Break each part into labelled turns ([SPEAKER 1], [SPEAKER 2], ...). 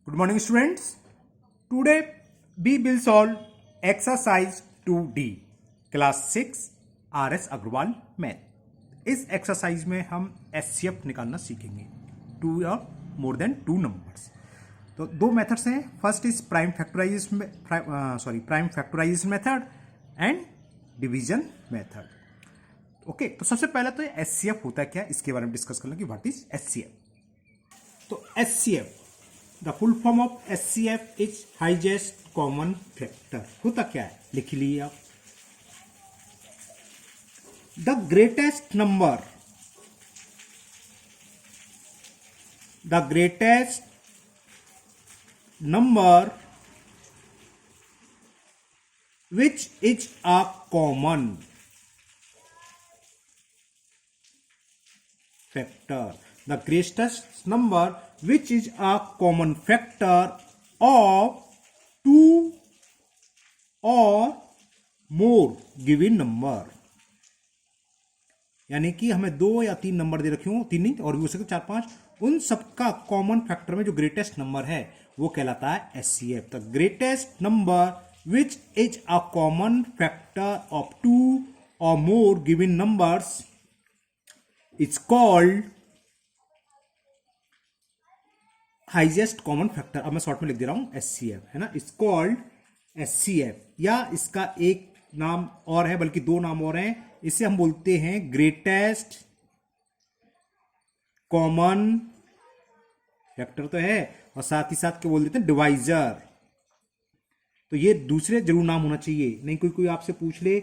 [SPEAKER 1] Good morning, students. Today we will solve exercise 2D, class 6 RS Agrawal math. इस exercise में हम HCF निकालना सीखेंगे, टू और मोर देन टू नंबर्स। तो दो मेथड्स हैं, first is prime factorisation method and division method. Okay, तो सबसे पहले तो एचसीएफ होता है क्या, इसके बारे में डिस्कस कर लें कि व्हाट इज एचसीएफ। तो HCF, the full form of HCF is highest common factor. होता क्या है, लिख लीजिए आप। The greatest number which is a common factor. The greatest number which is a common factor of two or more given number. यानी कि हमें दो या तीन नंबर दे रखे हो, तीन नहीं और भी हो सकते, चार पांच, उन सबका कॉमन फैक्टर में जो ग्रेटेस्ट नंबर है वो कहलाता है HCF. The greatest number which is a common factor of two or more given numbers is called highest common factor। अब मैं शॉर्ट में लिख दे रहा हूं एचसीएफ, है ना, इट्स कॉल्ड एचसीएफ, या इसका एक नाम और है, बल्कि दो नाम और हैं। इसे हम बोलते हैं ग्रेटेस्ट कॉमन फैक्टर तो है, और साथ ही साथ क्या बोल देते हैं, डिवाइजर। तो ये दूसरे जरूर नाम होना चाहिए, नहीं कोई आपसे पूछ ले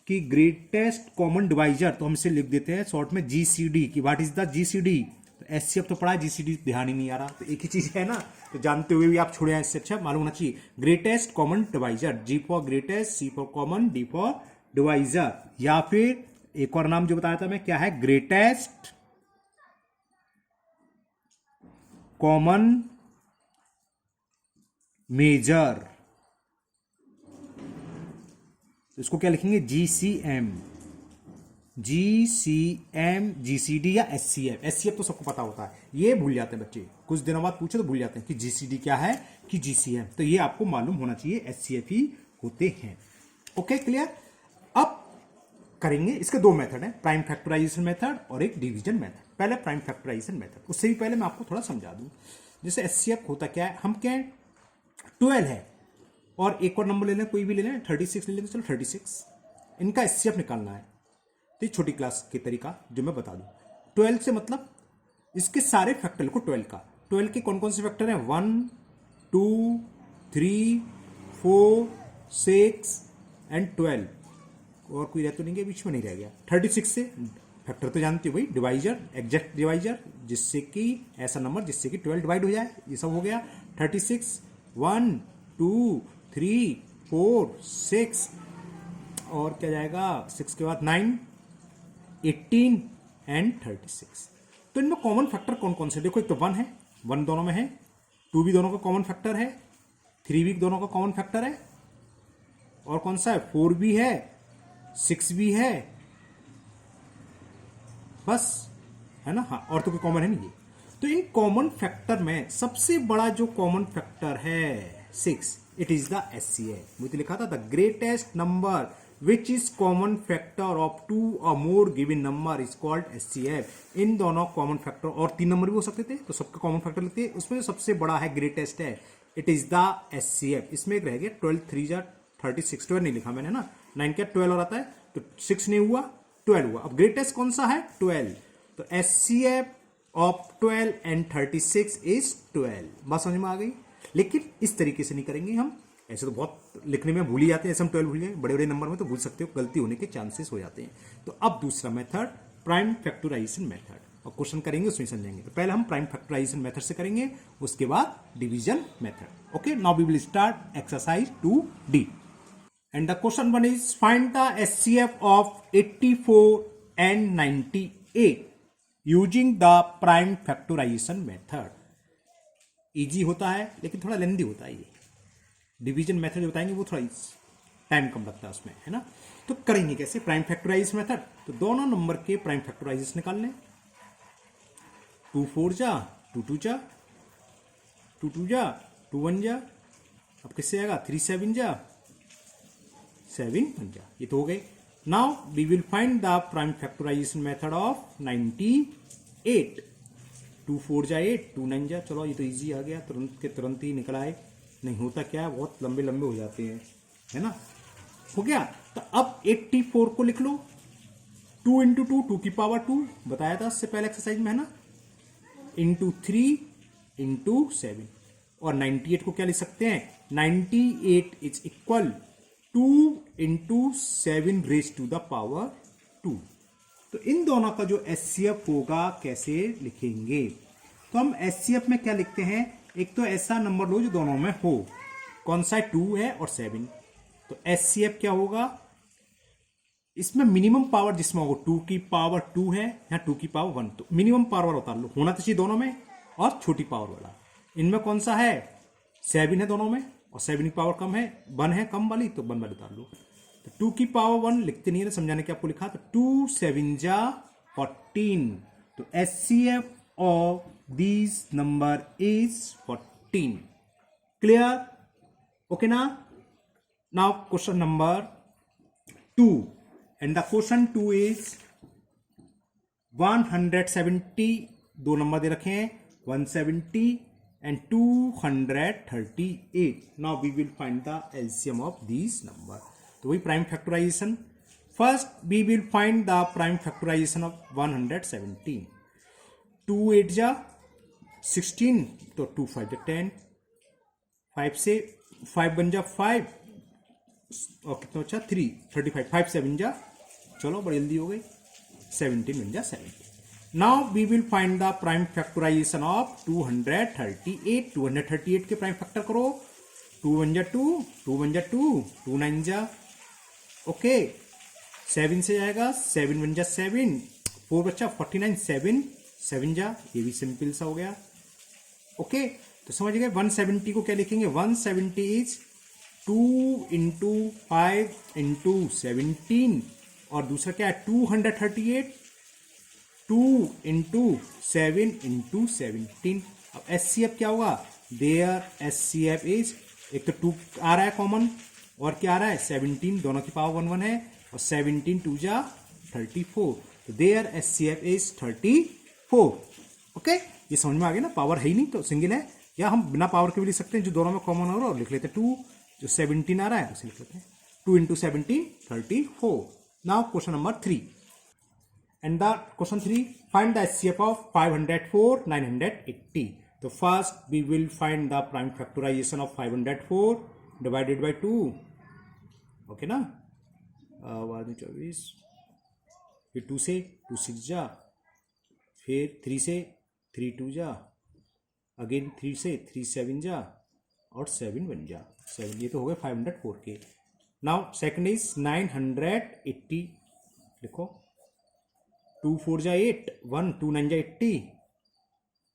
[SPEAKER 1] कि ग्रेटेस्ट कॉमन डिवाइजर, तो हम इसे लिख देते हैं शॉर्ट में जीसीडी की। What is the GCD? तो एचसीएफ तो पढ़ा है, जीसीडी ध्यान ही नहीं आ रहा, तो एक ही चीज है ना, तो जानते हुए भी आप छोड़े हैं, इससे अच्छा मालूम होना चाहिए। Greatest common divisor, G for greatest, C for common, D for divisor. या फिर एक और नाम जो बताया था मैं, क्या है, ग्रेटेस्ट कॉमन मेजर। इसको क्या लिखेंगे, जीसीएम, जीसीडी या एचसीएफ। एचसीएफ तो सबको पता होता है, ये भूल जाते हैं बच्चे, कुछ दिनों बाद पूछे तो भूल जाते हैं कि जीसीडी क्या है कि जीसीएम। तो ये आपको मालूम होना चाहिए, एचसीएफ ही होते हैं। Okay, clear. अब करेंगे, इसके दो मेथड हैं, प्राइम फैक्टराइजेशन मेथड और एक डिवीजन मेथड। पहले प्राइम फैक्टराइजेशन मेथड, उससे भी पहले मैं आपको थोड़ा समझा दूं। जैसे एचसीएफ होता क्या है, हम क्या 12 है और एक और नंबर ले लें, कोई भी ले लें, 36 ले लें, चलो 36, इनका एचसीएफ निकालना है। तो ये छोटी क्लास के तरीका जो मैं बता दूं, 12 से मतलब इसके सारे फैक्टर लिखो 12 का। 12 के कौन कौन से फैक्टर हैं, 1 2 3 4 6 एंड 12, और कोई रह तो नहीं गया, बीच में नहीं रह गया। 36 से फैक्टर तो जानते हो भाई, डिवाइजर, एग्जैक्ट डिवाइजर, जिससे कि ऐसा नंबर जिससे कि 12 डिवाइड हो जाए, ये सब हो गया। 36, 1 2 3 4 6, और क्या जाएगा 6 के बाद 9 18 एंड 36। तो इनमें कॉमन फैक्टर कौन कौन से, देखो एक तो 1 है, 1 दोनों में है, 2 भी दोनों का कॉमन फैक्टर है, 3 भी दोनों का कॉमन फैक्टर है, और कौन सा है, 4 भी है, 6 भी है, बस, है ना, हाँ, और तो कोई कॉमन है नहीं ये। तो इन कॉमन फैक्टर में सबसे बड़ा जो कॉमन फैक्टर है 6, इट इज द एचसीएफ। मुझे लिखा था the greatest number which is common factor of two और more given number is called HCF. इन दोनों कॉमन फैक्टर, और तीन नंबर भी हो सकते थे, तो सबका कॉमन फैक्टर लिखते हैं, उसमें सबसे बड़ा है, ग्रेटेस्ट है, इट इज द एचसीएफ। इसमें एक रह गया 12 3 जा 36, 12 नहीं लिखा मैंने ना, 9 क्या 12 और आता है, तो 6 नहीं हुआ, 12 हुआ। अब ग्रेटेस्ट कौन सा है, 12, तो एचसीएफ ऑफ 12 एंड 36 इज 12। बात समझ में आ गई। लेकिन इस तरीके से नहीं करेंगे हम, ऐसे तो बहुत लिखने में भूल ही जाते हैं, ऐसे हम 12 भूल जाए, बड़े बड़े नंबर में तो भूल सकते हो, गलती होने के चांसेस हो जाते हैं। तो अब दूसरा मेथड, प्राइम फैक्टराइजेशन मेथड, और क्वेश्चन करेंगे उसमें समझेंगे। तो पहले हम प्राइम फैक्टराइजेशन मेथड से करेंगे, उसके बाद division method. Okay, now we will start exercise 2D and the question 1 is find the HCF of 84 and 98 using the prime factorisation method. Easy होता है लेकिन थोड़ा लेंदी होता है ये। डिवीजन मेथड जो बताएंगे वो थोड़ा टाइम कम लगता है उसमें, है ना। तो करेंगे कैसे, प्राइम फैक्टराइजेशन मेथड। तो दोनों नंबर के प्राइम फैक्टराइजेशन निकाल लें। 2 4 जा 2 2 जा 2 2 जा 2 1 जा, अब किससे आएगा 3 7 जा 7 1 जा, ये तो हो गए। Now we will find the prime factorisation method of 98। 2 4 जा 8, 2 9 जा, चलो ये तो इजी आ गया, तुरंत के तुरंत ही निकल आए। नहीं होता क्या है, बहुत लंबे लंबे हो जाते हैं, है ना। हो गया। तो अब 84 को लिख लो, 2 इंटू 2 2 की पावर 2 बताया था इससे पहले एक्सरसाइज में, है ना, इंटू 3 इंटू 7। और 98 को क्या लिख सकते हैं, 98 is equal 2 into 7 raise to the power 2। तो इन दोनों का जो एचसीएफ होगा कैसे लिखेंगे, तो हम एचसीएफ में क्या लिखते हैं, एक तो ऐसा नंबर लो जो दोनों में हो, कौन सा 2 है और 7। तो एचसीएफ क्या होगा, इसमें मिनिमम पावर जिसमें होगा 2 की पावर 2 है या 2 की पावर 1, तो मिनिमम पावर वाला उतार लो, होना तो चाहिए दोनों में, और छोटी पावर वाला। इनमें कौन सा है, 7 है दोनों में, और 7 की पावर कम है, 1 है कम वाली, तो 1 वाली उतार लो। तो 2 की पावर 1 लिखते नहीं है, समझाने के आपको लिखा, तो 2 7 जा 14। तो HCF of this number is 14। Clear, okay ना। Now question number 2, and the question 2 is 170, दो नंबर दे रखे हैं, 170 and 238. now we will find the LCM of these number. तो वही prime factorisation, first we will find the prime factorization of 170. 2 8 जा 16, तो 2 5 जा 10, 5 से 5 बन जा 5, और कितना बचा 3 35, 5 7 जा, चलो बड़ी जल्दी हो गई, 17 बन जा 70। Now we will find the prime factorisation of 238। 238 के प्राइम फैक्टर करो, 2 1 जा 2, 2 1 जा 2, 2 9 जा, ओके 7 से जाएगा, 7 1 जा 7, 4 बच्चा 49, 7 7 जा, ये भी सिंपल सा हो गया, ओके। तो समझ गए। 170 को क्या लिखेंगे, 170 इज 2 इंटू 5 इंटू 17, और दूसरा क्या है 238, 2 इंटू 7 इंटू 17। अब एचसीएफ क्या होगा, देयर एचसीएफ इज, एक तो 2 आ रहा है कॉमन, और क्या आ रहा है 17, दोनों की पावर 1 1 है, और 17 2 जा 34, तो देयर एचसीएफ इज 34। ओके, ये समझ में आ गया ना, पावर है ही नहीं तो सिंगल है, या हम बिना पावर के भी लिख सकते हैं, जो दोनों में कॉमन हो रहा है और लिख लेते हैं 2, जो 17 आ रहा है उसे लिख लेते हैं, 2 into 17 34। Now question number 3, and the question 3, find the HCF of 504 980। तो first we will find the prime factorisation of 504 divided by 2, okay ना, 24, फिर 2 से 2 6 जा, फिर 3 से 3 2 जा, अगेन 3 से 3 7 जा, और 7 बन जा 7, ये तो हो गए 504 के। नाउ सेकंड इज 980, लिखो 2 4 जा 8, 1 2 9 जा 80,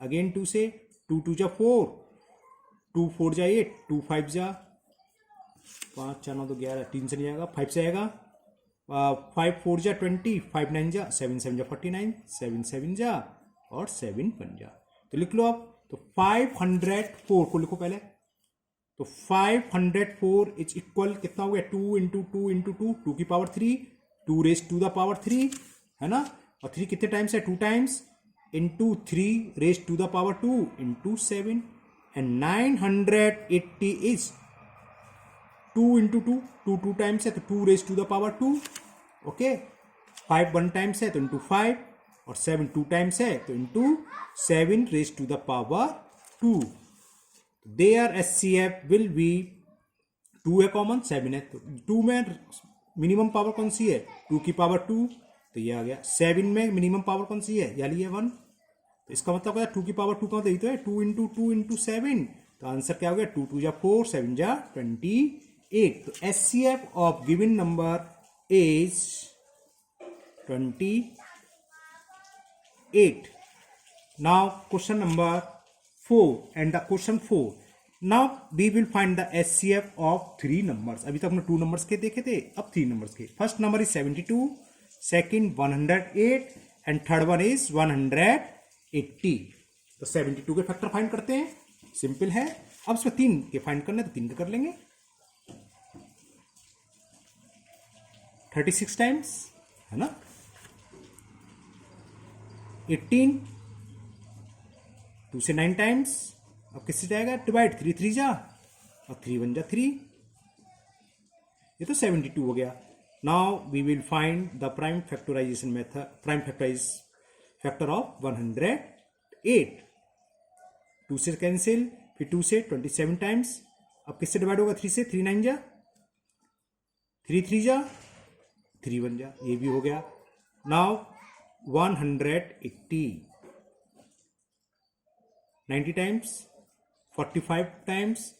[SPEAKER 1] अगेन 2 से 2 2 जा 4, 2 4 जा 8, 2 5 जा 5 4 9 तो 11, 3 से नहीं आएगा, 5 से आएगा, 5 4 जा 20, 5 9 जा 7 7 जा 49, 7 7 जा, और 7 बन जा। तो लिख लो आप, तो 504 को लिखो पहले, तो 504 इज इक्वल कितना हो गया, 2 इंटू 2 इंटू 2, 2 की power 3, 2 raise to the power 3, है ना, और 3 कितने टाइम्स है, 2 times, into 3 raise to the power 2 into 7, and 980 is 2 into 2, 2 2 times है तो 2 raise to the power 2, okay, 5 1 times है तो इंटू 5, और 7 2 टाइम्स है तो into 7 raise to the power 2। Their HCF will be, 2 है कॉमन, 7 है, तो 2 में मिनिमम पावर कौन सी है, 2 की पावर 2, तो ये आ गया। 7 में मिनिमम पावर कौन सी है, यानी ये 1, तो इसका मतलब क्या, 2 की पावर 2 का मतलब तो है 2 इंटू 2 इंटू 7, तो आंसर क्या हो गया, 2 2 जा 4, 7 जा 28। तो HCF of given number is 28। Now question number 4, and the question 4, now we will find the HCF of 3 numbers. अभी तक हमने 2 नंबर्स के देखे थे, अब 3 नंबर्स के। First number is 72, second 108, and third one is 180। तो 72 के फैक्टर फाइंड करते हैं, सिंपल है, अब इसमें 3 के फाइंड करना है तो 3 का कर लेंगे। 36 टाइम्स है ना, 18, 2 से 9 टाइम्स। अब किससे जाएगा डिवाइड, 3 3 जा और 3 1 जा 3, ये तो 72 हो गया। Now we will find the prime factorisation method, prime factor of 108। 2 से कैंसिल, फिर 2 से 27 टाइम्स। अब किससे डिवाइड होगा, 3 से, 3 9 जा, 3 3 जा, 3 1 जा, ये भी हो गया। नाउ 180, 90 टाइम्स, 45 टाइम्स,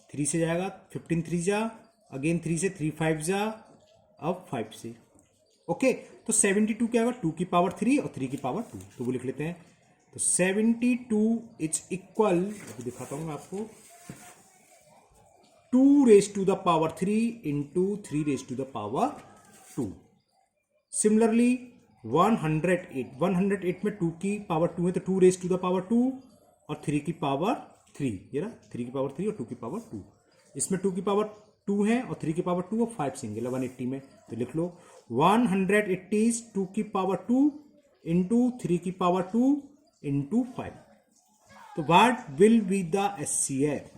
[SPEAKER 1] 3 से जाएगा, 15 3 जा, अगेन 3 से, 3 5 जा, अब 5 से। ओके, तो 72 क्या होगा, 2 की पावर 3 और 3 की पावर 2, तो वो लिख लेते हैं। तो 72 इज इक्वल, अभी दिखाता हूं मैं आपको, 2 raise to the power 3 into 3 raise to the power 2। Similarly 108 में 2 की पावर 2 है तो 2 रेज टू द पावर 2 और 3 की पावर 3, ये रहा 3 की पावर 3 और 2 की पावर 2। इसमें 2 की पावर 2 है और 3 की पावर 2 और 5 सिंगल है 180 में, तो लिख लो 180 2 की पावर 2 इंटू 3 की पावर 2 इंटू 5। तो what will be the HCF.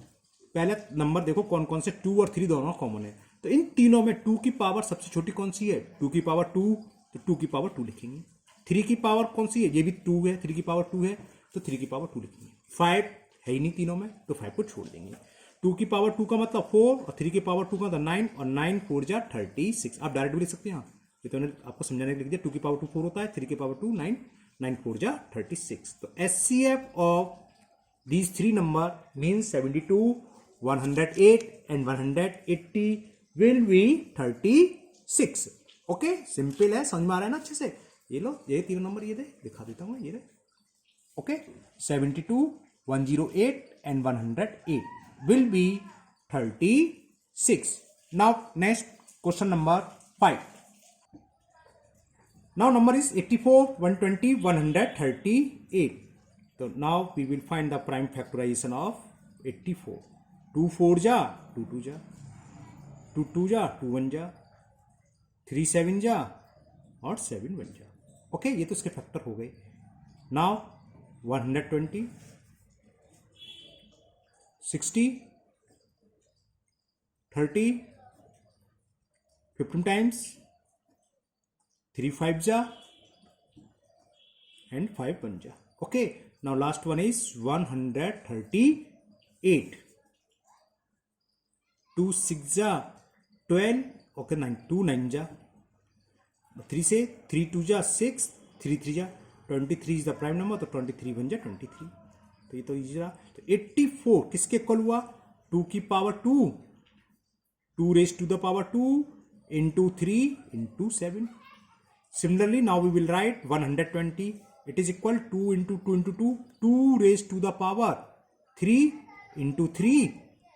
[SPEAKER 1] पहले नंबर देखो कौन कौन से, 2 और 3 दोनों कॉमन है, तो इन तीनों में 2 की पावर सबसे छोटी कौन सी है, 2 की पावर 2, तो 2 की पावर 2 लिखेंगे। 3 की पावर कौन सी है, ये भी 2 है, 3 की पावर 2 है तो 3 की पावर 2 लिखेंगे। 5 है ही नहीं तीनों में तो 5 को छोड़ देंगे। 2 की पावर 2 का मतलब 4 और 3 की पावर 2 का मतलब 9 और 9 4 जा 36। आप डायरेक्ट भी लिख सकते हैं, ये तो मैंने आपको समझाने के लिए लिख दिया। 2 की पावर 2 4 होता है, 3 की पावर 2 9, 9 4 जा 36। तो HCF of these 3 number means 72, 108 and 180 will be 36। Okay, simple है, समझ में आ रहा है ना अच्छे से। ये लो, ये 3 नंबर ये दे, दिखा देता हूँ, ये दे। Okay, 72, 108 and 108 will be 36। now next question number 5। now number is 84, 120, 138। तो now we will find the prime factorisation of 84। 2 4 जा, 2 2 जा, 2 2 जा, 2 1 जा, 3 7 जा और 7 1 जा। ओके, ये तो इसके फैक्टर हो गए। नाउ 120, 60, 30, 15 टाइम्स, 3 5 जा एंड 5 1 जा। Okay, now last one is 138। 2 6 जा 12, ओके 9 2 9 जा, 3 से 3 2 जा 6, 3 3 जा 23 इज द प्राइम नंबर, तो 23 1 जा 23। तो ये तो इजी रहा। तो 84 किसके इक्वल हुआ, 2 की power 2, 2 raise to the power 2 into 3 into 7। Similarly now we will write 120, it is equal 2 into 2 into 2, 2 raised to the power 3 into 3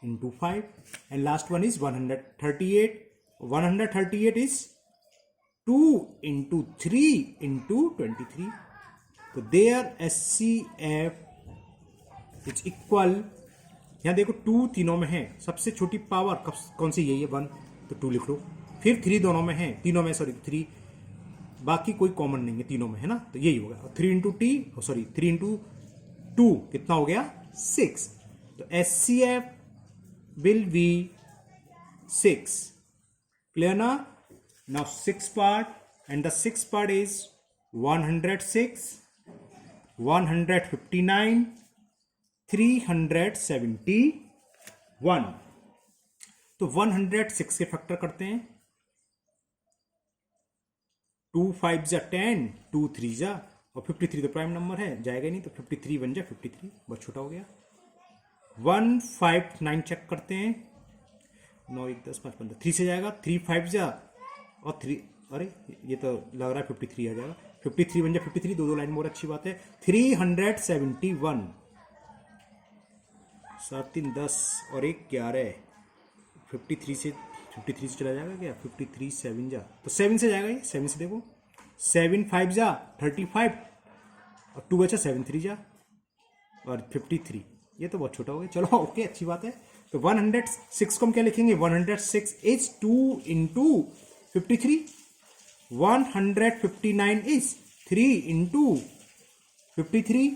[SPEAKER 1] into 5, and last one is 138। 138 is 2 into 3 into 23। तो their SCF is equal, यहाँ देखो 2 तीनों में है, सबसे छोटी power कौन सी, यही है 1, तो 2 लिख लो। फिर 3 दोनों में है, तीनों में सॉरी 3, बाकी कोई कॉमन नहीं है तीनों में, है ना, तो यही होगा 3 इंटू टी, सॉरी 3 इंटू 2 कितना हो गया 6। तो एचसीएफ विल बी 6। क्लियर ना। Now 6 part, and the 6 part is 106, 159, 371। तो 106 के फैक्टर करते हैं, 2 5 जा 10, 2 3 जा और 53 तो प्राइम नंबर है, जाएगा नहीं, तो 53 बन जा 53, बहुत छोटा हो गया। 159 चेक करते हैं, 9 1 10 5 15, 3 से जाएगा, 3 5 जा और 3, अरे ये तो लग रहा है 53 आ जाएगा, 53 बन जा 53, दो लाइन और अच्छी बात है। 371, 7 3 10 और 1 11, 53 से चला जाएगा क्या, 53 7 जा, तो 7 से जाएगा, ये 7 से देखो, 7 5 जा 35 और 2 बचा 7 3 जा और 53, ये तो बहुत छोटा हो गया, चलो ओके अच्छी बात है। तो 106 को हम क्या लिखेंगे, 106 इज 2 इंटू 53, 159 इज 3 इंटू 53,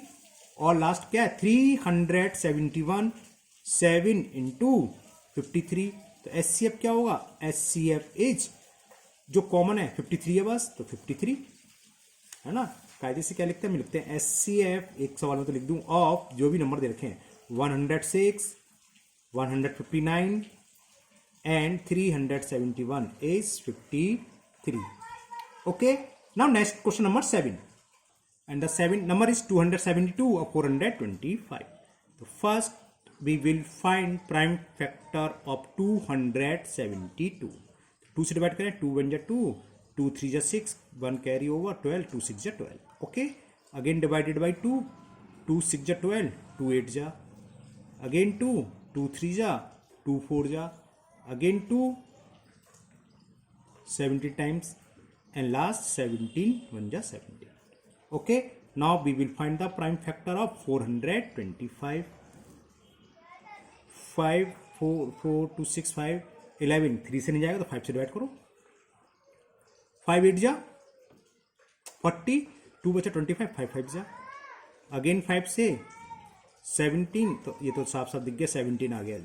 [SPEAKER 1] और लास्ट क्या है 371, 7 इंटू 53। तो एचसीएफ क्या होगा, एचसीएफ इज जो कॉमन है 53 है बस, तो 53 है ना। कायदे से क्या लिखते हैं, हम लिखते हैं एचसीएफ, एक सवाल में तो लिख दूं, ऑफ जो भी नंबर दे रखे हैं 106, 159 and 371 is 53। Okay, now next question number 7, and the 7 number is 272 or 425. So first we will find prime factor of 272. 2 से डिवाइड करें, 2 1 जा 2, 2 3 जा 6, 1 कैरी ओवर 12, 2 6 जा 12। ओके, अगेन डिवाइडेड बाई 2, 2 6 जा 12, 2 8 जा, अगेन 2, 2 3 जा, 2 4 जा, अगेन 2 70 times, and last 17 1 जा 17। Okay, now we will find the prime factor of 425. 5 4 4 2 6 5 11, 3 से नहीं जाएगा तो 5 से डिवाइड करो, 5 8 जा 40, 2 बचा 25, 5 5 जा, अगेन 5 से 17, तो ये तो साफ साफ दिख गया 17 आ गया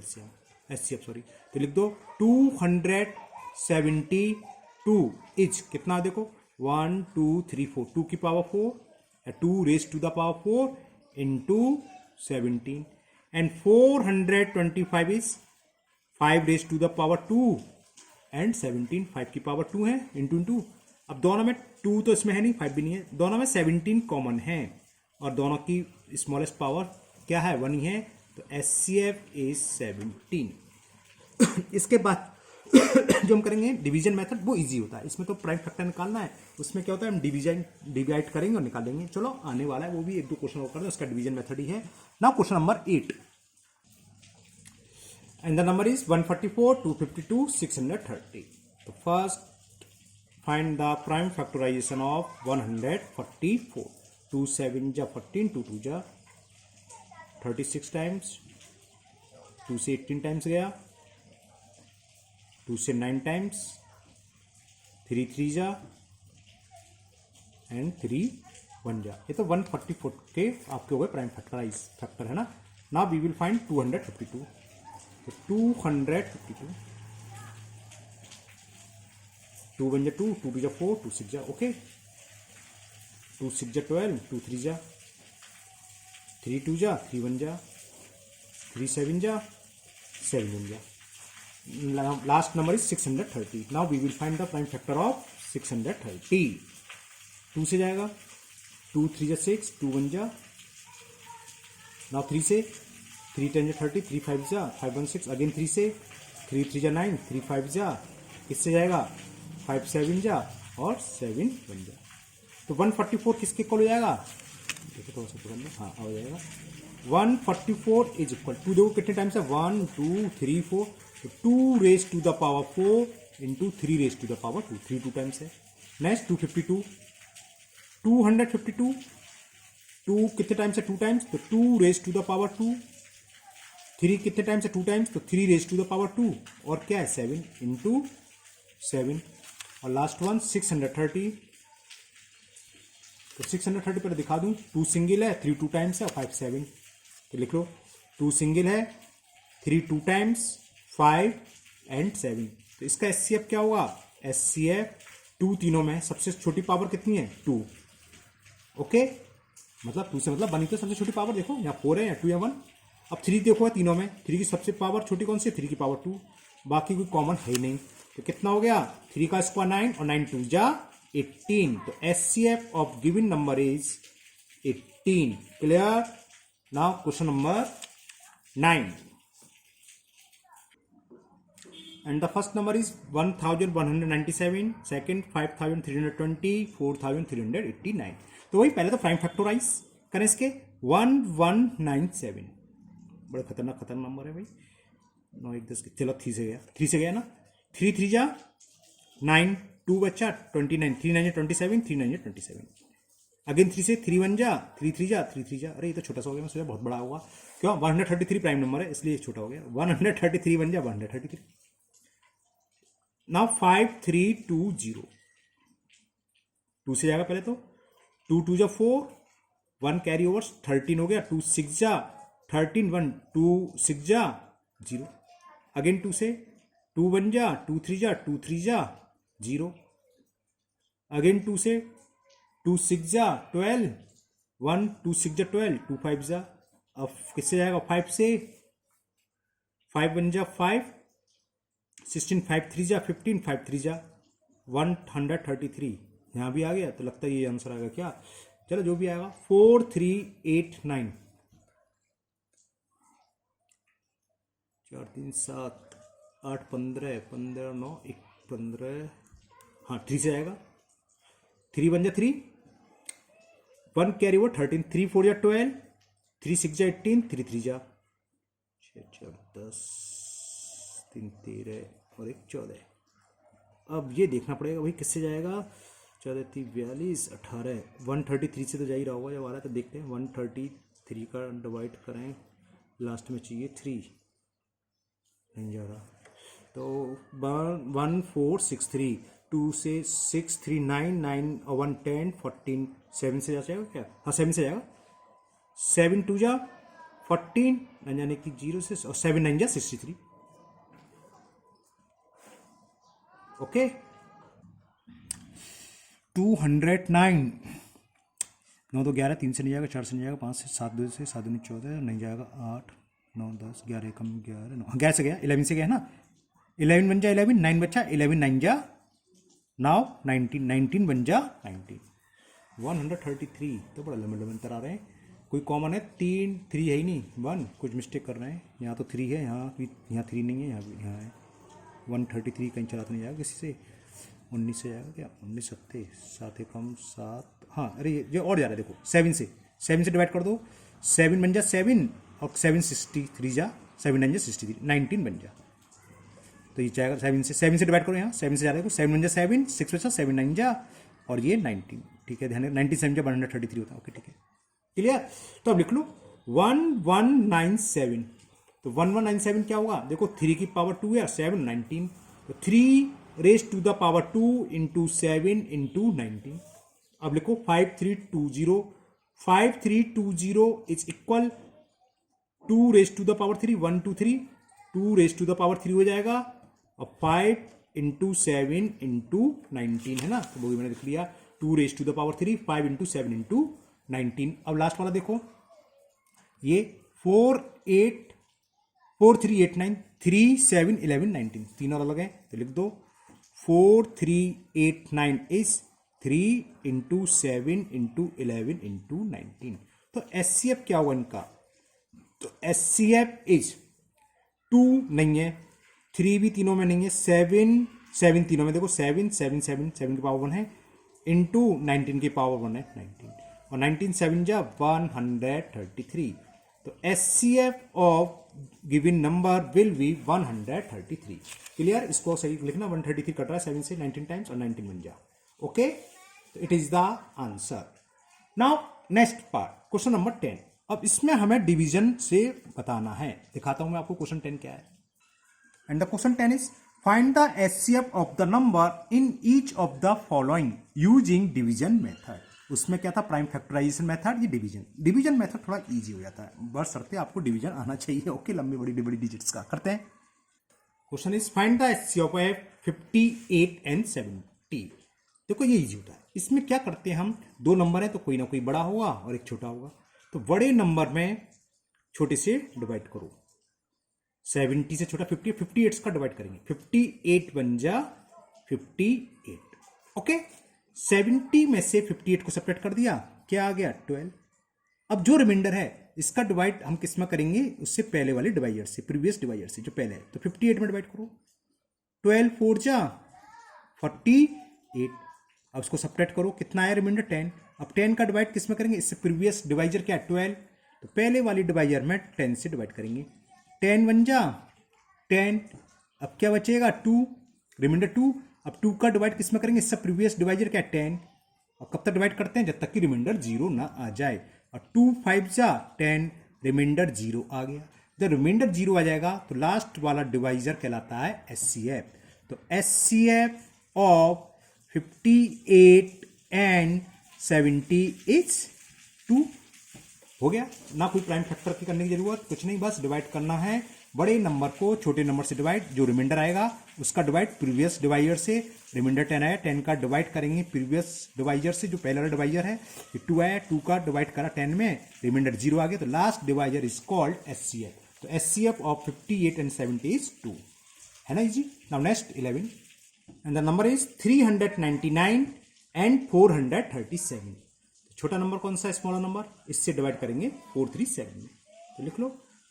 [SPEAKER 1] एचसीएफ सॉरी। तो लिख दो 272 इज कितना, देखो 1 2 3 4, 2 की power 4, 2 raise to the power 4 into 17, and 425 is 5 raise to the power 2 and 17, 5 की पावर 2 है, इंटू इंटू। अब दोनों में 2 तो इसमें है नहीं, 5 भी नहीं है, दोनों में 17 कॉमन है, और दोनों की स्मॉलेस्ट पावर क्या है, 1 ही है, तो एचसीएफ इज 17। इसके बाद जो हम करेंगे डिवीजन मेथड, वो इजी होता है, इसमें तो प्राइम फैक्टर निकालना है, उसमें क्या होता है हम डिवाइड करेंगे और निकालेंगे। चलो आने वाला है वो भी, 1 2 क्वेश्चन और कर दें, उसका डिवीजन मेथड ही है। Now question number 8, and the number is 144 252 630। तो first find the prime factorisation of 144। 2 7 जा 14, 2 2 जा 36 टाइम्स, 2 से 18 टाइम्स गया, 2 से 9 टाइम्स, 3 3 जा एंड 3 1 जा। ये तो 144 के आपके हो गए प्राइम फैक्टर है ना। Now we will find 252। तो 252, 2 1 जा 2, 2 2 जा 4, 2 6 जा, ओके, 2 6 जा 12, 2 3 जा, 3 2 जा, 3 1 जा, 3 7 जा, 7 1 जा। Last number is 630. Now we will find the prime factor of 630. 2 से जाएगा, 2 3 जा 6, 2 1 जा, now 3 से 3 10 जा 30, 3 5 जा 5 1 6, अगेन 3 से 3 3 जा 9, 3 5 जा, किससे जाएगा 5 7 जा और 7 1 जा। तो 144 किसके इक्वल हो जाएगा, देखो थोड़ा सा पकड़ना, हाँ हो जाएगा 144 इज इक्वल टू, देखो कितने टाइम्स है 1 2 3 4, तो 2 raise to the power 4 into 3 raise to the power 2, 3 2 times है। नेक्स्ट 252, 252, 2 कितने टाइम्स है 2 टाइम्स, तो 2 रेज टू द पावर 2, 3 कितने टाइम्स है 2 टाइम्स, तो 3 रेज टू द पावर 2, और क्या है 7 इंटू 7, और लास्ट वन 630। तो 630 पर दिखा दूं, 2 सिंगल है, 3 2 टाइम्स है, और 5 7, तो लिख लो 2 सिंगल है, 3 2 टाइम्स, 5 एंड 7। तो इसका एचसीएफ क्या होगा, एचसीएफ 2 तीनों में सबसे छोटी पावर कितनी है 2, ओके, मतलब 2 से मतलब बनी तो सबसे छोटी पावर देखो यहाँ 4 है या 2 या 1। अब 3 देखो है तीनों में, 3 की सबसे पावर छोटी कौन सी है, 3 की पावर 2, बाकी कोई कॉमन है ही नहीं। तो कितना हो गया 3 का स्क्वायर 9 और 9 2 जा 18। तो HCF of given number is 18। Clear. Now question number 9, and the first number is 1197, second 5320, 4389। तो वही पहले तो प्राइम फैक्टराइज करें इसके 1197, बड़ा खतरनाक नंबर है भाई, 9 1 10, चलो 3 से गया ना, 3 3 जा 9, 2 बच्चा 29, 3 9 27, 3 9 27, अगेन 3 से 3 1 जा 3 3 जा 3 3 जा, अरे ये तो छोटा सा हो गया, मैं सोचा बहुत बड़ा होगा, क्यों 133 प्राइम नंबर है इसलिए छोटा हो गया, 133 1 जा 133। नाउ 5 3 2 0, 2 से जाएगा पहले तो, 2 2 जा 4, 1 कैरी ओवर 13 हो गया, 2 6 जा 13, 1 2 6 जा 0, अगेन 2 से 2 1 जा 2 3 जा 2 3 जा 0, अगेन 2 से 2 6 जा 12, 1 2 6 जा 12, 2 5 जा, अब किससे जाएगा 5 से, 5 1 जा 5, 16 5 3 जा 15, 5 3 जा 133, यहाँ भी आ गया, तो लगता है ये आंसर आएगा क्या, चलो जो भी आएगा 4 3 8 9, 4 3 7 8 15 15 9 1 15, हाँ 3 से आएगा, 3 1 जा 3, 1 कैरी ओवर 13, 3 4 जा 12, 3 6 जा 18, 3 3 जा 6 4 10, 3 13 और 1 14, अब ये देखना पड़ेगा भाई किससे जाएगा, 14 3 42 18, 133 से तो जा ही रहा होगा जब आ रहा है, तो देखते हैं 133 का डिवाइड करें, लास्ट में चाहिए 3, नहीं जा रहा, तो 1 4 6 3, 2 से 6 3 9 9 और 1 10 14, 7 से जाएगा क्या, हाँ 7 से जाएगा, 7 2 जा 14, यानी कि 0 से, और 7 9 जा 63, ओके 209, 9 तो 11, 3 से नहीं जाएगा, 4 से नहीं जाएगा, 5 से 7 2 से 7 2 14 नहीं जाएगा, 8 9 10 11 कम 11 9, 11 से गया, 11 से गया ना, 11 बन जा 11, 9 बचा 11 9 जा, नाउ 19 19 बन जा 19, 133, तो बड़ा लंबे लंबे अंतर आ रहे हैं, कोई कॉमन है, 3 3 है ही नहीं, 1 कुछ मिस्टेक कर रहे हैं, यहाँ तो 3 है, यहाँ 3 नहीं है, यहाँ है, 133 कहीं चला तो नहीं जाएगा किसी से, 19 से जाएगा क्या, 19 सत्ते 7 कम 7, हाँ अरे ये और जा रहा है देखो, 7 से डिवाइड कर दो, 7 बन जा 7 और 7 63 जा, 7 9 जा 63, 19 बन जा, तो ये जाएगा 7 से डिवाइड करो, यहाँ 7 से जा रहा है, 7 बन जा 7, 6 बचा 7 9 जा, और ये 19, ठीक है ध्यान, 97 जा 133 होता है, ओके ठीक है क्लियर, तो अब लिख लो 1197, तो 1197 क्या होगा, देखो 3 की पावर 2 है और 7 19, तो 3 raise to the power 2 into 7 into 19, अब लिखो 5320, 5320 is equal 2 raise to the power 3, 1 2 3, 2 raise to the power 3 हो जाएगा, और 5 इंटू 7 इंटू 19 है ना, तो वो भी मैंने लिख लिया, 2 raise to the power 3, 5 into 7 into 19, अब लास्ट वाला देखो, ये 4 8 4 3 8 9, 3 7 11 19, तीन और अलग है, तो लिख दो 4 3 8 9 इज 3 इंटू 7 इंटू 11 इंटू 19, तो एचसीएफ क्या होगा इनका, तो एचसीएफ इज 2 नहीं है, 3 भी तीनों में नहीं है, 7 तीनों में, देखो 7 7 7 7 की पावर 1 है, इंटू 19 की पावर 1 है 19, और 19 7 जा 133, तो HCF of given number will be 133, clear, इसको सही लिखना, 133 कट रहा है 7 से 19 टाइम्स और 19 बन जा, ओके, तो it is the answer. Now next part, question number 10, अब इसमें हमें डिवीजन से बताना है, दिखाता हूं मैं आपको क्वेश्चन 10 क्या है, and the question 10 is find the HCF of the number in each of the following using division method, उसमें क्या था, प्राइम फैक्टराइजेशन मेथड, ये डिवीजन मेथड थोड़ा इजी हो जाता है, बस शर्त आपको डिवीजन आना चाहिए, ओके, लंबी बड़ी डिजिट्स का करते हैं। Question is find the HCF of 58 and 70, देखो ये इजी होता है, इसमें क्या करते हैं हम, दो नंबर है तो कोई ना कोई बड़ा होगा और एक छोटा होगा, तो बड़े नंबर में छोटे से डिवाइड करो, 70 से छोटा 50, 58 का डिवाइड करेंगे, 58 बन जा 58, ओके, 70 में से 58 को सेपरेट कर दिया, क्या आ गया 12, अब जो रिमाइंडर है इसका डिवाइड हम किस में करेंगे, उससे पहले वाले डिवाइडर से, प्रीवियस डिवाइडर से जो पहले है, तो 58 में डिवाइड करो, 12 4 जा 48, अब उसको सेपरेट करो, कितना आया रिमाइंडर 10, अब 10 का डिवाइड किस में करेंगे, इससे प्रीवियस डिवाइजर क्या है 12, तो पहले वाली डिवाइजर में 10 से डिवाइड करेंगे, 10 बन जा 10, अब क्या बचेगा 2, रिमाइंडर 2, अब 2 का डिवाइड किस में करेंगे, इससे प्रीवियस डिवाइजर क्या है 10, और कब तक डिवाइड करते हैं, जब तक कि रिमाइंडर 0 ना आ जाए। और 2 5 जा 10, रिमाइंडर 0 आ गया। जब रिमाइंडर 0 आ जाएगा तो लास्ट वाला डिवाइजर कहलाता है एचसीएफ। तो एचसीएफ ऑफ 58 एंड 70 इज 2। हो गया ना, कोई प्राइम फैक्टर की करने की जरूरत कुछ नहीं, बस डिवाइड करना है बड़े नंबर को छोटे नंबर से डिवाइड, जो रिमाइंडर आएगा उसका डिवाइड प्रीवियस डिवाइजर से। रिमाइंडर 10 आया, 10 का डिवाइड करेंगे प्रीवियस डिवाइजर से, जो पहला डिवाइजर है। 2 आया, 2 का डिवाइड करा 10 में, रिमाइंडर 0 आ गया, तो last divisor is called HCF. तो एचसीएफ ऑफ 58 एंड 70 इज 2, है ना easy. Now next 11 and the number is 399 and 437। छोटा नंबर कौन सा है, स्मॉलर नंबर, इससे डिवाइड करेंगे 437 में। तो लिख लो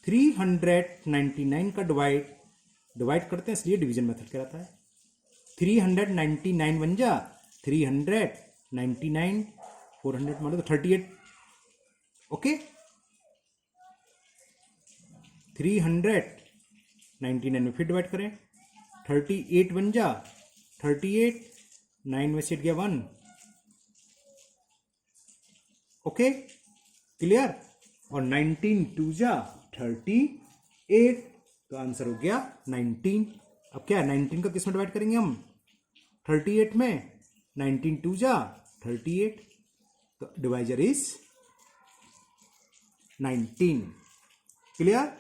[SPEAKER 1] 399 का डिवाइड करते हैं, इसलिए डिवीजन मेथड कहलाता है। 399 बन जा 399, 400 मान लो तो 38। ओके 399 में फिर डिवाइड करें, 38 बन जा 38, 9 में से 8 गया 1। Okay clear. और 19 2 जा 38, तो आंसर हो गया 19। अब क्या है, 19 का किस में डिवाइड करेंगे हम, 38 में, 19 2 जा 38, तो डिवाइजर इज 19। क्लियर,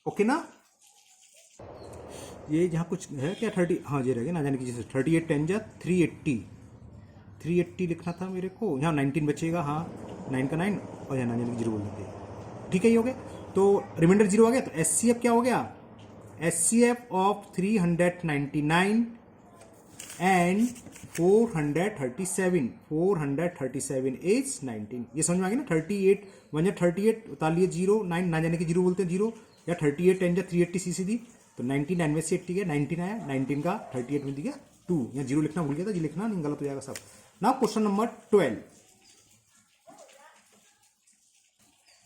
[SPEAKER 1] ओके ना। ये जहां कुछ है क्या 30, हाँ ये रह गया ना जाने की, जैसे 38 10 जा 380 लिखना था मेरे को, यहाँ 19 बचेगा, हाँ 9 का 9 और यहाँ 9 0 बोल देते हैं, ठीक है ये हो गया। तो रिमाइंडर 0 आ गया, तो एचसीएफ क्या हो गया, एचसीएफ ऑफ 399 एंड 437 इज 19। ये समझ में आ गया ना। 38 1 जा 38 उतार लिए 0, 9 ना जाने के 0 बोलते हैं 0, या 38 10 जा 380 सीधी, तो 99 में से 80 गया 19 आया, 19 का 38 में दिया 2, यहाँ 0 लिखना भूल गया था, जी लिखना नहीं, गलत हो जाएगा सब। Now question number 12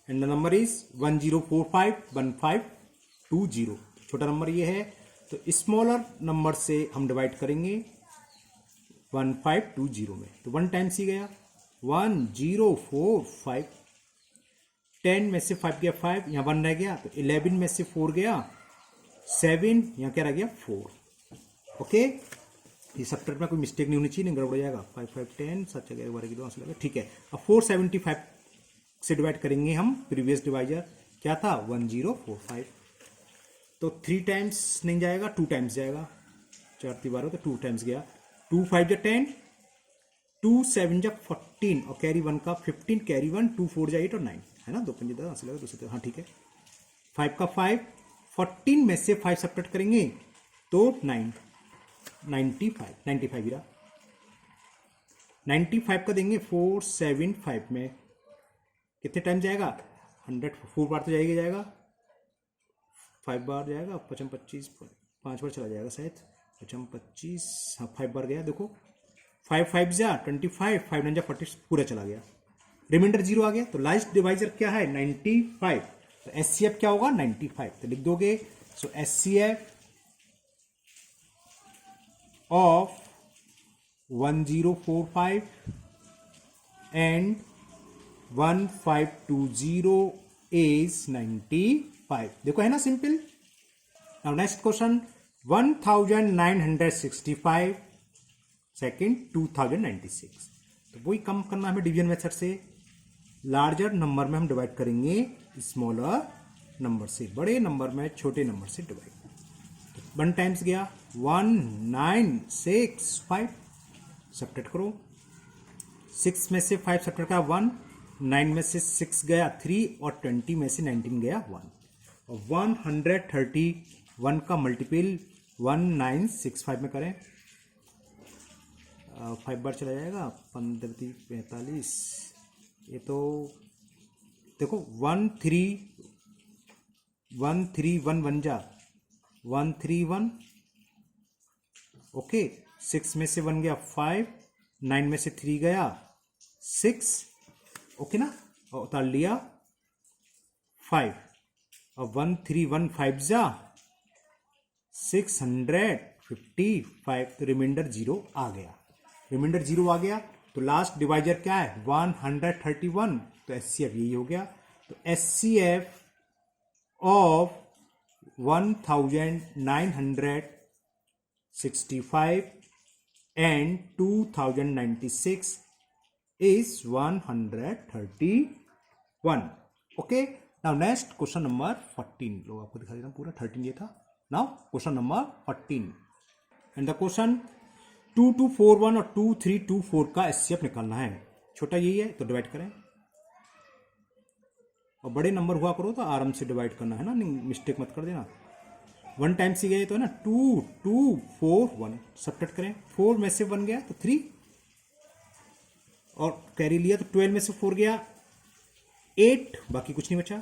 [SPEAKER 1] and the number is 10451520। छोटा नंबर ये है, तो स्मॉलर नंबर से हम डिवाइड करेंगे 1520 में, तो 1 टाइम्स ही गया 1045, 10 में से 5 गया 5, यहाँ 1 रह गया, तो 11 में से 4 गया 7, यहाँ क्या रह गया 4। ओके ये सब्ट्रैक्ट में कोई मिस्टेक नहीं होनी चाहिए, नहीं गड़बड़ हो जाएगा। 5 5 10 7 जगह 12 की 2 आंसर लगा, ठीक है। अब 475 से डिवाइड करेंगे हम प्रीवियस डिवाइजर, क्या था 1045, तो 3 टाइम्स नहीं जाएगा 2 टाइम्स जाएगा, 4 3 12 तो 2 टाइम्स गया, 2 5 जा 10, 2 7 जा 14 और कैरी 1 का 15, कैरी 1 2 4 जा 8 और 9, है ना 2 5 10 आंसर लगा 2, हाँ ठीक है। 5 का 5, 14 में से 5 सब्ट्रैक्ट करेंगे तो 9, 95 गिरा, 95 का देंगे 475 में, कितने टाइम जाएगा 100, 4 बार तो जाएगा, 5 बार जाएगा, 55 25 5 बार चला जाएगा शायद, 55 25, हाँ 5 बार गया, देखो 5 5 जा 25, 5 9 जा 40, पूरा चला गया, रिमाइंडर 0 आ गया, तो लास्ट डिवाइजर क्या है 95, तो एचसीएफ क्या होगा 95, तो लिख दोगे। सो एचसीएफ of 1045 and 1520 is 95। देखो है ना simple. Now next question 1965 second 2096, तो वही कम करना हमें डिवीजन मेथड से, लार्जर नंबर में हम डिवाइड करेंगे स्मॉलर नंबर से, बड़े नंबर में छोटे नंबर से डिवाइड। 1 टाइम्स गया 1965, सब्ट्रैक्ट करो, 6 में से 5 सब्ट्रैक्ट करा 1, 9 में से 6 गया 3 और 20 में से 19 गया 1, और 131 का मल्टीपल 1965 में करें, 5 बार चला जाएगा, 15 45, ये तो देखो 131 बन जा 131, ओके 6 में से 1 गया 5, 9 में से 3 गया 6, ओके ना, और उतार लिया 5, और 1315 जा 655, तो रिमाइंडर 0 आ गया, रिमाइंडर 0 आ गया, तो तो लास्ट डिवाइजर क्या है 131, तो एचसीएफ यही हो गया। तो HCF of 1965 and 2096 is 131. Okay, now next question number 14. लो आपको दिखा देता हूँ पूरा 13 ये था। Now question number 14 and the question 2241 और 2324 का एचसीएफ निकालना है। छोटा यही है तो डिवाइड करें, और बड़े नंबर हुआ करो तो आराम से डिवाइड करना है ना, मिस्टेक मत कर देना। 1 टाइम्स ही गए तो है ना 2 2 4 1, सब्ट्रैक्ट करें, 4 में से 1 गया तो 3 और कैरी लिया तो 12 में से 4 गया 8, बाकी कुछ नहीं बचा।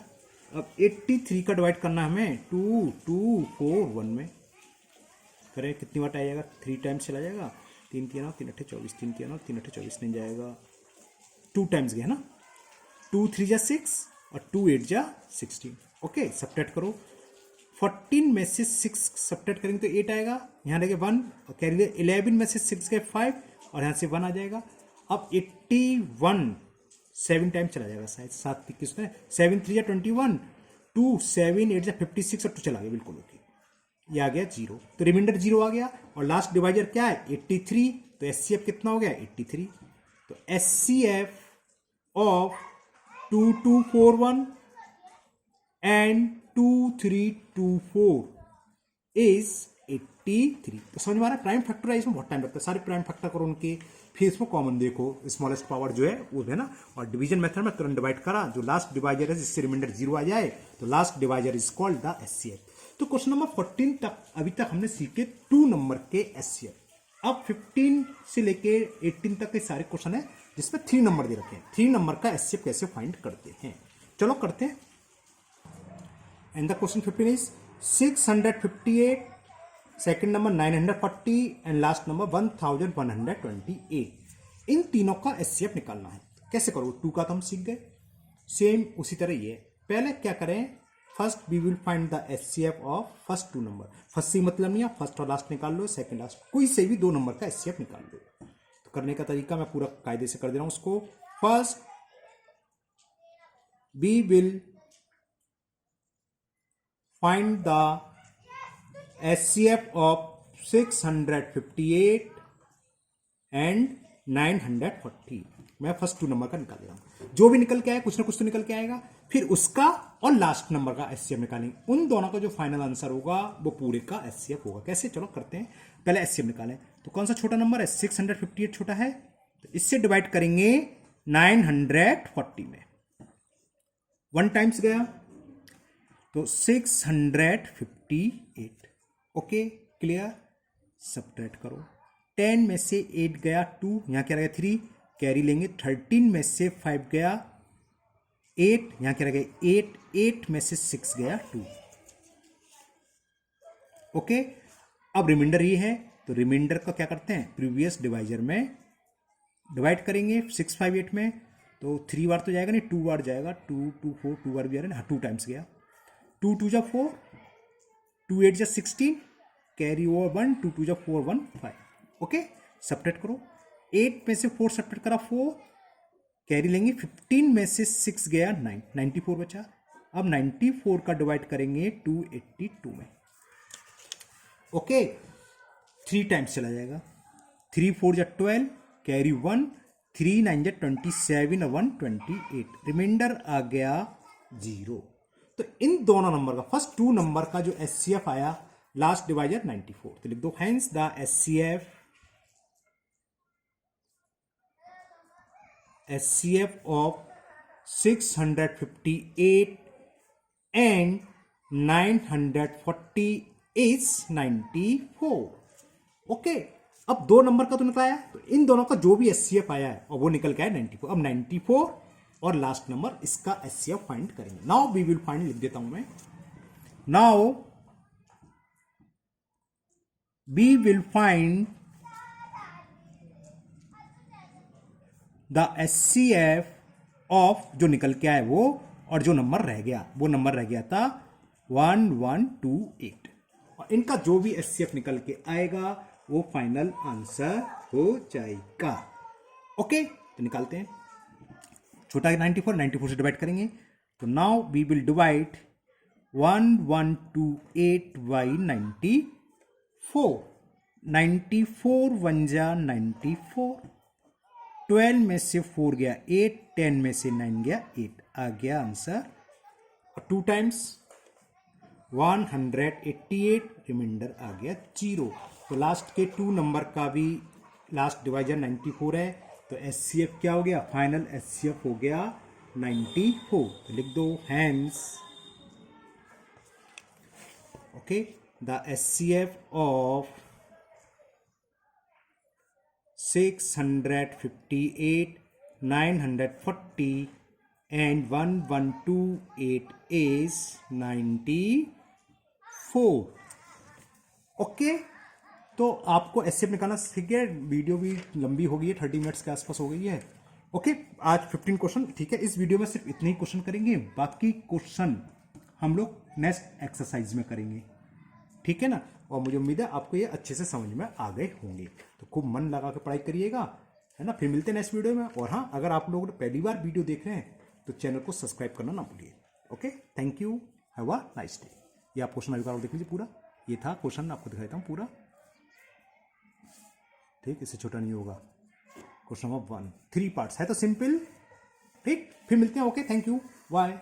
[SPEAKER 1] अब 83 का डिवाइड करना है हमें 2 2 4 1 में, करें कितनी बार आएगा, 3 टाइम्स चला जाएगा, 3 3 3 8 24, 3 3 3 8 24 नहीं जाएगा, 2 टाइम्स गया ना, 2 3 जा 6 और 2 8 जा 16। ओके, सब्ट्रैक्ट करो, 14 में से 6 सब्ट्रैक्ट करेंगे तो 8 आएगा, यहाँ लगे 1 और कैरी लिया, 11 में से 6 गए 5 और यहाँ से 1 आ जाएगा। अब 81 7 टाइम चला जाएगा शायद, 7 किसने 7 3 या 21, 2 7 8 या 56 और 2 चला गया, बिल्कुल ओके, ये आ गया 0, तो रिमाइंडर 0 आ गया। और लास्ट डिवाइजर क्या है 83, तो एचसीएफ कितना हो गया 83। तो एचसीएफ ऑफ 2241 एंड 2324 इज 83। तो समझ में आ रहा है, प्राइम फैक्टराइज में बहुत टाइम लगता है, सारे प्राइम फैक्टर करो उनके, फिर इसमें कॉमन देखो, स्मॉलेस्ट पावर जो है वो है ना, और डिवीजन मेथड में तुरंत डिवाइड करा, जो लास्ट डिवाइजर है जिससे रिमाइंडर 0 आ जाए तो last divisor is called the HCF. तो क्वेश्चन नंबर 14 तक अभी तक हमने सीखे 2 नंबर के एचसीएफ। अब 15 से लेके 18 तक के सारे क्वेश्चन है जिसमें 3 नंबर दे रखे हैं, 3 नंबर का एचसीएफ कैसे फाइंड करते हैं, चलो करते हैं। And the question 15 is 658, second number 940 and last number 1128। इन तीनों का एचसीएफ निकालना है, कैसे करो, 2 का तो हम सीख गए, सेम उसी तरह ये। पहले क्या करें, first we will find the HCF of first 2 number, first से मतलब नहीं है, फर्स्ट और लास्ट निकाल लो, सेकंड लास्ट कोई से भी 2 नंबर का एचसीएफ निकाल लो। तो करने का तरीका मैं पूरा कायदे से कर दे रहा हूं उसको। First we will find the HCF of 658 and 940। मैं फर्स्ट 2 नंबर का निकाल रहा हूं, जो भी निकल के आए कुछ ना कुछ तो निकल के आएगा, फिर उसका और लास्ट नंबर का एचसीएफ निकालेंगे, उन दोनों का जो फाइनल आंसर होगा वो पूरे का एचसीएफ होगा। कैसे, चलो करते हैं, पहले एचसीएफ निकालें। तो कौन सा छोटा नंबर है 658 छोटा है, तो इससे डिवाइड करेंगे 940 में, 1 टाइम्स गया तो 658। ओके क्लियर, सब्ट्रैक्ट करो, 10 में से 8 गया 2, यहां क्या रहेगा 3, कैरी लेंगे, 13 में से 5 गया 8, यहां क्या रहेगा 8, 8 में से 6 गया 2। ओके, अब रिमाइंडर ये है, तो रिमाइंडर का क्या करते हैं, प्रीवियस डिवाइजर में डिवाइड करेंगे 658 में, तो 3 बार तो जाएगा नहीं, 2 बार जाएगा, 2 2 4 2 बार भी आ रहा है ना, 2 टाइम्स गया, 2 2 जा 4, 2 8 जा 16, कैरी ओवर 1, 2 2 जा 4 1 5। ओके, सब्ट्रैक्ट करो, 8 में से 4 सब्ट्रैक्ट करा 4, कैरी लेंगे, 15 में से 6 गया 9, 94 बचा। अब 94 का डिवाइड करेंगे 282 में। ओके, 3 टाइम्स चला जाएगा, 3 4 जा 12, कैरी 1, 3 9 जा 27 और 1 28, रिमाइंडर आ गया 0। तो इन दोनों नंबर का फर्स्ट 2 नंबर का जो एचसीएफ आया लास्ट डिवाइजर 94, तो लिख दो hence the HCF of 658 and 940 is 94। Okay, अब 2 नंबर का तो निकला, तो इन दोनों का जो भी एचसीएफ आया है और वो निकल के आया 94। अब 94 और लास्ट नंबर इसका एचसीएफ फाइंड करेंगे। नाउ वी विल फाइंड, लिख देता हूं मैं, now we will find the HCF of जो निकल के आए वो, और जो नंबर रह गया वो नंबर रह गया था 1128, और इनका जो भी एचसीएफ निकल के आएगा वो फाइनल आंसर हो जाएगा। ओके, तो निकालते हैं। छोटा है 94, 94 से डिवाइड करेंगे, तो now we will divide 1128 by 94। 94 one जा 94, 12 में से 4 गया 8, 10 में से 9 गया 8, आ गया आंसर। 2 टाइम्स 188, रिमाइंडर आ गया 0। तो लास्ट के 2 नंबर का भी लास्ट डिवाइजर 94 है, तो एचसीएफ क्या हो गया, फाइनल एचसीएफ हो गया 94। तो लिख दो hence, okay, the HCF of 658, 940 and 1128 is 94। Okay, तो आपको एचसीएफ निकालना सीख गया। वीडियो भी लंबी हो गई है, 30 मिनट्स के आसपास हो गई है। ओके, आज 15 क्वेश्चन, ठीक है। इस वीडियो में सिर्फ इतने ही क्वेश्चन करेंगे, बाकी क्वेश्चन हम लोग नेक्स्ट एक्सरसाइज में करेंगे, ठीक है ना। और मुझे उम्मीद है आपको ये अच्छे से समझ में आ गए होंगे। तो खूब मन लगा के पढ़ाई करिएगा, है ना। फिर मिलते हैं नेक्स्ट वीडियो में। और हाँ, अगर आप लोग पहली बार वीडियो देख रहे हैं तो चैनल को सब्सक्राइब करना ना भूलिए। Okay, thank you, have a nice day. ये आप क्वेश्चन अभी देख लीजिए पूरा, ये था क्वेश्चन, आपको दिखा देता हूँ पूरा, ठीक, इससे छोटा नहीं होगा। क्वेश्चन नंबर 1, 3 पार्ट्स है तो सिंपल, ठीक। फिर मिलते हैं, ओके, थैंक यू, बाय।